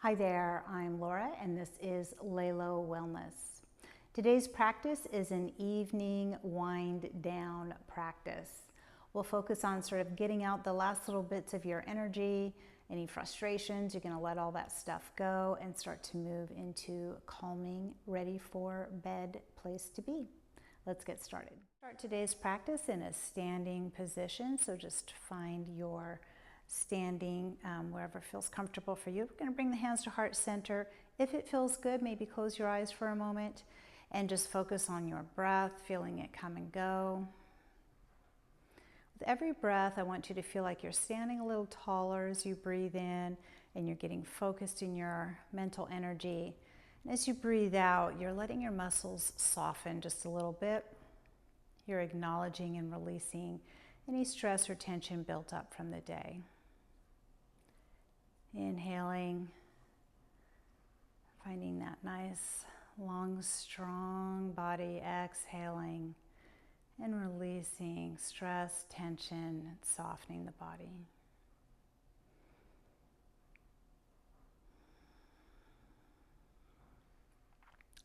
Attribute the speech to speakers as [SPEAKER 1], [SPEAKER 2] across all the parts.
[SPEAKER 1] Hi there, I'm Laura and this is Lalo Wellness. Today's practice is an evening wind down practice. We'll focus on sort of getting out the last little bits of your energy, any frustrations. You're going to let all that stuff go and start to move into calming, ready for bed place to be. Let's get started. Start today's practice in a standing position, so just find your standing wherever feels comfortable for you. We're going to bring the hands to heart center. If it feels good, maybe close your eyes for a moment and just focus on your breath, feeling it come and go. With every breath, I want you to feel like you're standing a little taller as you breathe in and you're getting focused in your mental energy. And as you breathe out, you're letting your muscles soften just a little bit. You're acknowledging and releasing any stress or tension built up from the day. Inhaling, finding that nice, long, strong body. Exhaling and releasing stress, tension, and softening the body.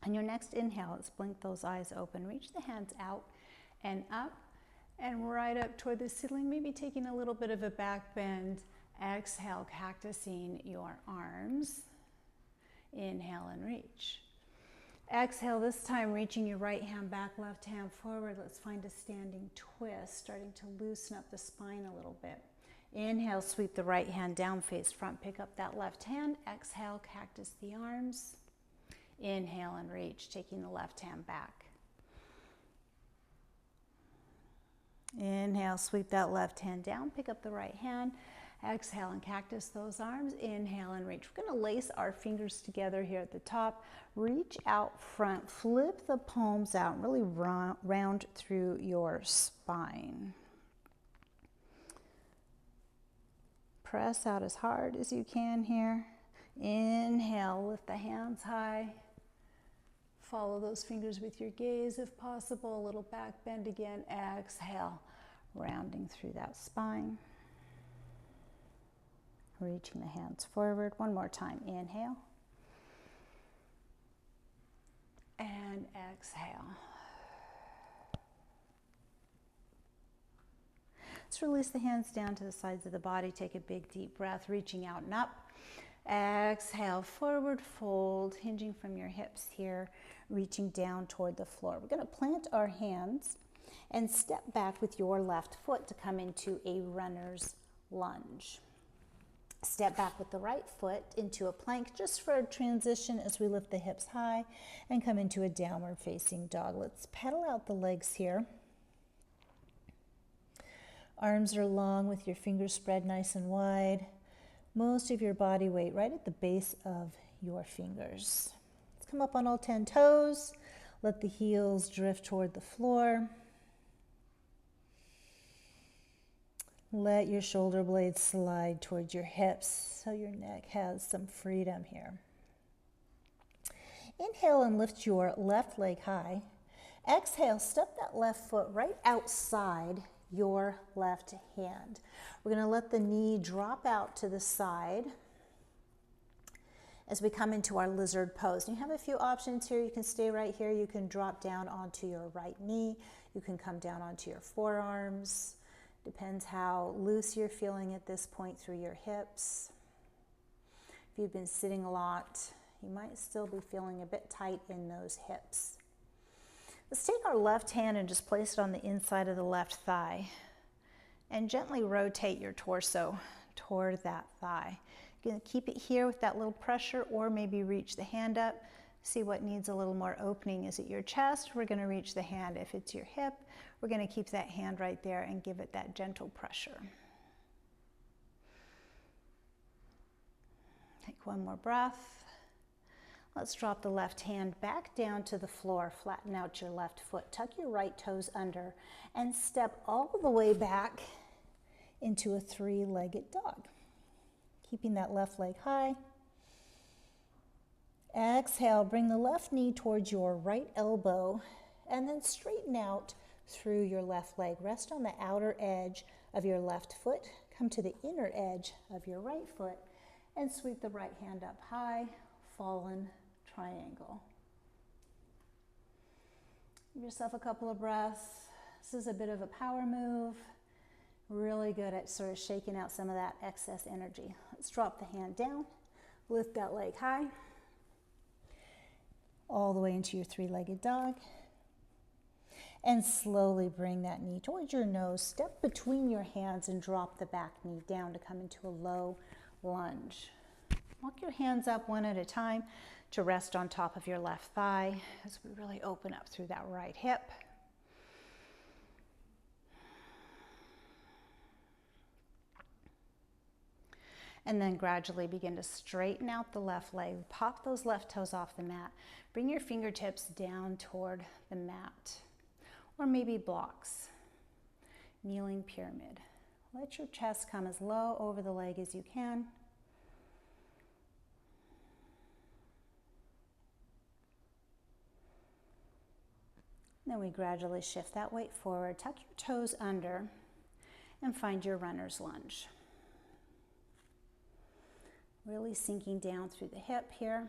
[SPEAKER 1] On your next inhale, let's blink those eyes open. Reach the hands out and up and right up toward the ceiling, maybe taking a little bit of a back bend. Exhale, cactusing your arms. Inhale and reach. Exhale, this time reaching your right hand back, left hand forward. Let's find a standing twist, starting to loosen up the spine a little bit. Inhale, sweep the right hand down, face front, pick up that left hand. Exhale, cactus the arms. Inhale and reach, taking the left hand back. Inhale, sweep that left hand down, pick up the right hand. Exhale and cactus those arms. Inhale and reach. We're going to lace our fingers together here at the top. Reach out front, flip the palms out, and really round through your spine. Press out as hard as you can here. Inhale, lift the hands high. Follow those fingers with your gaze if possible. A little back bend again. Exhale, rounding through that spine. Reaching the hands forward. One more time. Inhale. And exhale. Let's release the hands down to the sides of the body. Take a big deep breath, reaching out and up. Exhale, forward fold, hinging from your hips here, reaching down toward the floor. We're going to plant our hands and step back with your left foot to come into a runner's lunge. Step back with the right foot into a plank just for a transition as we lift the hips high and come into a downward facing dog. Let's pedal out the legs here. Arms are long with your fingers spread nice and wide. Most of your body weight right at the base of your fingers. Let's come up on all 10 toes. Let the heels drift toward the floor. Let your shoulder blades slide towards your hips so your neck has some freedom here. Inhale and lift your left leg high. Exhale, step that left foot right outside your left hand. We're going to let the knee drop out to the side as we come into our lizard pose. And you have a few options here. You can stay right here. You can drop down onto your right knee. You can come down onto your forearms. Depends how loose you're feeling at this point through your hips. If you've been sitting a lot, you might still be feeling a bit tight in those hips. Let's take our left hand and just place it on the inside of the left thigh and gently rotate your torso toward that thigh. You're going to keep it here with that little pressure or maybe reach the hand up. See what needs a little more opening. Is it your chest? We're going to reach the hand. If it's your hip, we're going to keep that hand right there and give it that gentle pressure. Take one more breath. Let's drop the left hand back down to the floor. Flatten out your left foot. Tuck your right toes under and step all the way back into a three-legged dog. Keeping that left leg high. Exhale, bring the left knee towards your right elbow and then straighten out through your left leg. Rest on the outer edge of your left foot. Come to the inner edge of your right foot And sweep the right hand up high, fallen triangle. Give yourself a couple of breaths. This is a bit of a power move. Really good at sort of shaking out some of that excess energy. Let's drop the hand down, lift that leg high, all the way into your three-legged dog. And slowly bring that knee towards your nose. Step between your hands and drop the back knee down to come into a low lunge. Walk your hands up one at a time to rest on top of your left thigh as we really open up through that right hip. And then gradually begin to straighten out the left leg. Pop those left toes off the mat. Bring your fingertips down toward the mat, or maybe blocks. Kneeling pyramid. Let your chest come as low over the leg as you can. Then we gradually shift that weight forward. Tuck your toes under and find your runner's lunge. Really sinking down through the hip here.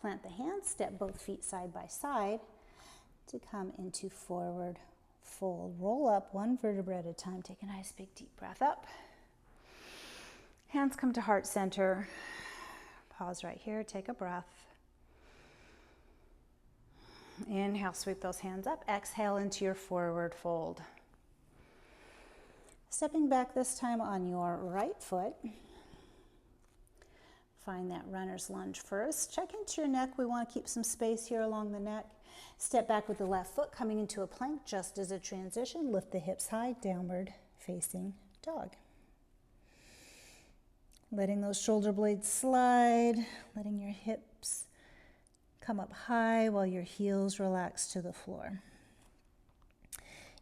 [SPEAKER 1] Plant the hands, step both feet side by side to come into forward fold. Roll up one vertebra at a time. Take a nice big deep breath up. Hands come to heart center. Pause right here, take a breath. Inhale, sweep those hands up. Exhale into your forward fold. Stepping back this time on your right foot. Find that runner's lunge first. Check into your neck. We want to keep some space here along the neck. Step back with the left foot coming into a plank just as a transition. Lift the hips high, downward facing dog. Letting those shoulder blades slide, letting your hips come up high while your heels relax to the floor.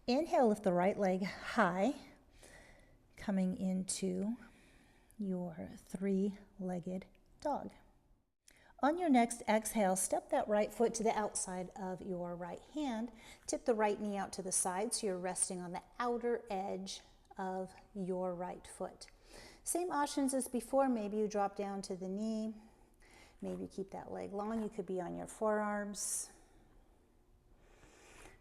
[SPEAKER 1] Inhale, lift the right leg high, coming into your three-legged dog. On your next exhale, step that right foot to the outside of your right hand. Tip the right knee out to the side so you're resting on the outer edge of your right foot. Same options as before. Maybe you drop down to the knee. Maybe keep that leg long. You could be on your forearms.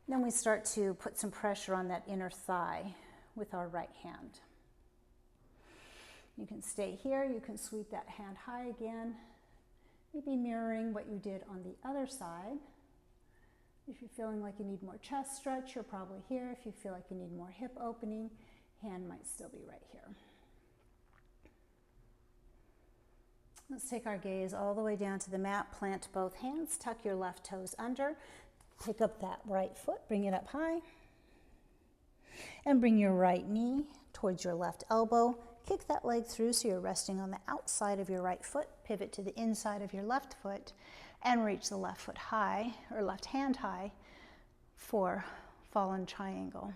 [SPEAKER 1] Then we start to put some pressure on that inner thigh with our right hand. You can stay here. You can sweep that hand high again. Maybe mirroring what you did on the other side. If you're feeling like you need more chest stretch, you're probably here. If you feel like you need more hip opening, hand might still be right here. Let's take our gaze all the way down to the mat. Plant both hands, tuck your left toes under, pick up that right foot, bring it up high, and bring your right knee towards your left elbow. Kick that leg through so you're resting on the outside of your right foot. Pivot to the inside of your left foot and reach the left foot high, or left hand high, for fallen triangle.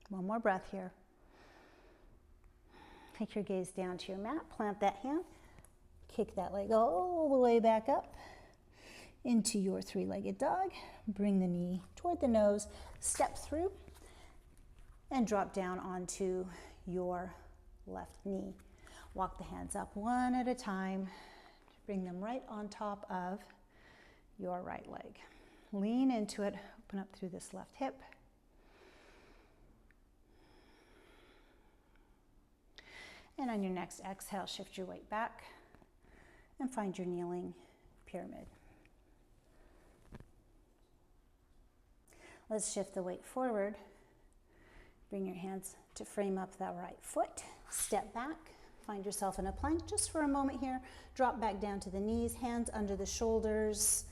[SPEAKER 1] One more breath here. Take your gaze down to your mat, plant that hand, kick that leg all the way back up into your three-legged dog. Bring the knee toward the nose, step through, and drop down onto your left knee. Walk the hands up one at a time. Bring them right on top of your right leg. Lean into it, open up through this left hip. And on your next exhale, shift your weight back and find your kneeling pyramid. Let's shift the weight forward. Bring your hands to frame up that right foot. Step back, find yourself in a plank just for a moment here. Drop back down to the knees, hands under the shoulders,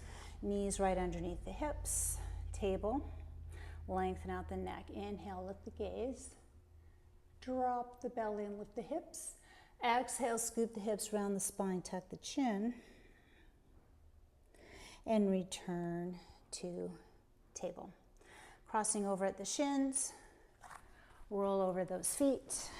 [SPEAKER 1] knees right underneath the hips. Table, lengthen out the neck. Inhale, lift the gaze. Drop the belly and lift the hips. Exhale, scoop the hips around the spine, tuck the chin, and return to table. Crossing over at the shins, roll over those feet.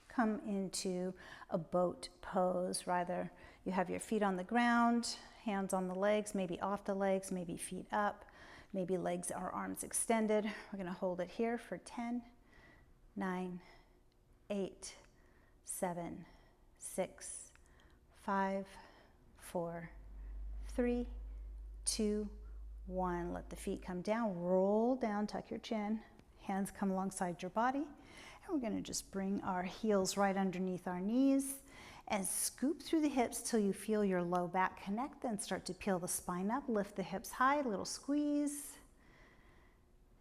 [SPEAKER 1] Come into a boat pose. Rather, you have your feet on the ground, hands on the legs, maybe off the legs, maybe feet up, maybe legs or arms extended. We're going to hold it here for 10, 9, 8, 7, 6, 5, 4, 3, 2, 1. Let the feet come down, roll down, tuck your chin, hands come alongside your body, and we're going to just bring our heels right underneath our knees and scoop through the hips till you feel your low back connect, then start to peel the spine up, lift the hips high, little squeeze,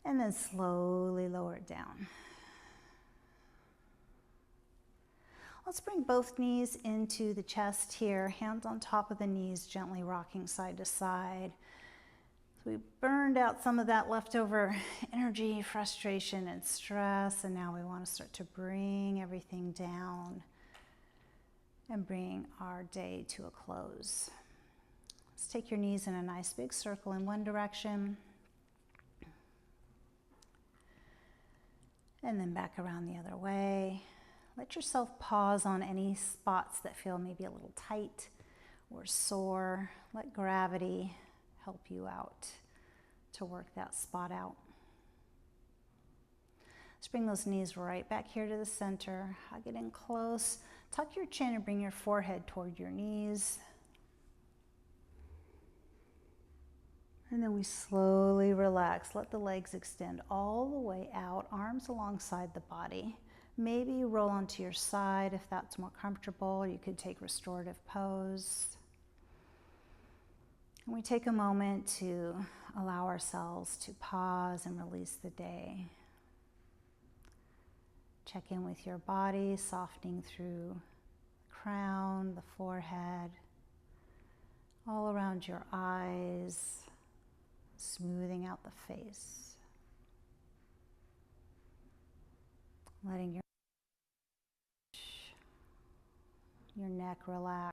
[SPEAKER 1] and then slowly lower it down. Let's bring both knees into the chest here, hands on top of the knees, gently rocking side to side. So we burned out some of that leftover energy, frustration, and stress, and now we want to start to bring everything down and bring our day to a close. Let's take your knees in a nice big circle in one direction, and then back around the other way. Let yourself pause on any spots that feel maybe a little tight or sore. Let gravity help you out to work that spot out. Let's bring those knees right back here to the center. Hug it in close. Tuck your chin and bring your forehead toward your knees. And then we slowly relax. Let the legs extend all the way out, arms alongside the body. Maybe you roll onto your side if that's more comfortable, or you could take restorative pose. And we take a moment to allow ourselves to pause and release the day. Check in with your body, softening through the crown, the forehead, all around your eyes, smoothing out the face. Letting your neck relax.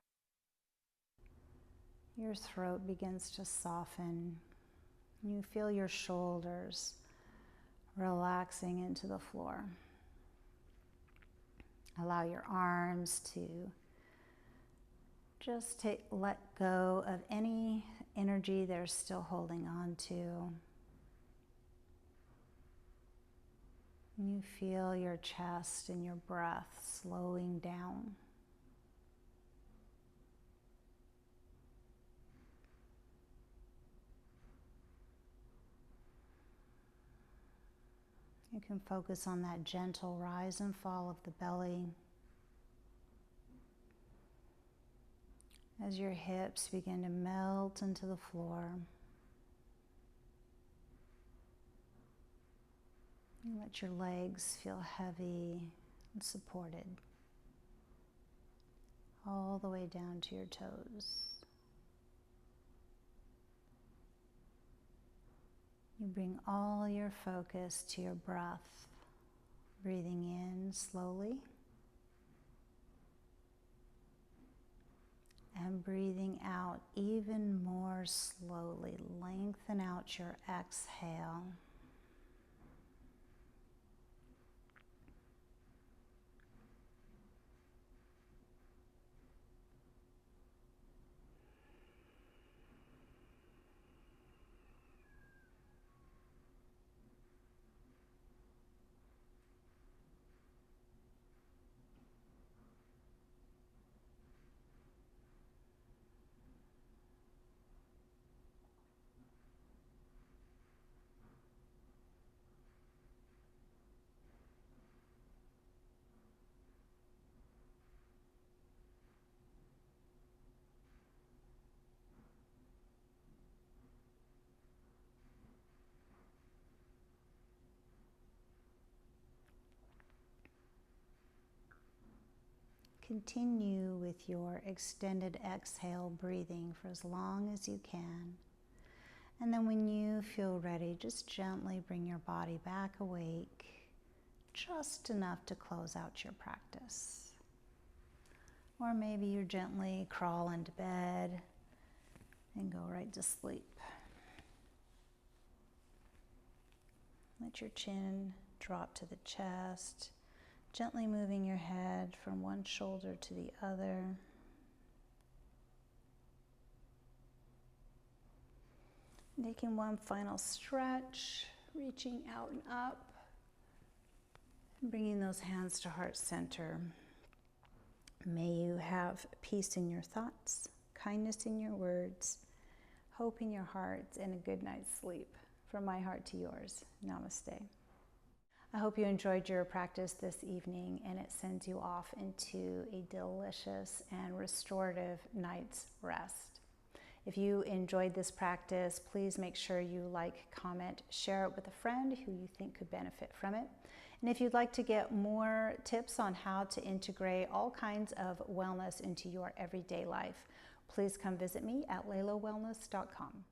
[SPEAKER 1] Your throat begins to soften. You feel your shoulders relaxing into the floor. Allow your arms to just let go of any energy they're still holding on to. You feel your chest and your breath slowing down. You can focus on that gentle rise and fall of the belly as your hips begin to melt into the floor. You let your legs feel heavy and supported all the way down to your toes. You bring all your focus to your breath, breathing in slowly and breathing out even more slowly. Lengthen out your exhale. Continue with your extended exhale breathing for as long as you can. And then when you feel ready, just gently bring your body back awake, just enough to close out your practice. Or maybe you gently crawl into bed and go right to sleep. Let your chin drop to the chest, gently moving your head from one shoulder to the other. Making one final stretch, reaching out and up, bringing those hands to heart center. May you have peace in your thoughts, kindness in your words, hope in your hearts, and a good night's sleep. From my heart to yours, namaste. I hope you enjoyed your practice this evening and it sends you off into a delicious and restorative night's rest. If you enjoyed this practice, please make sure you like, comment, share it with a friend who you think could benefit from it. And if you'd like to get more tips on how to integrate all kinds of wellness into your everyday life, please come visit me at laylowellness.com.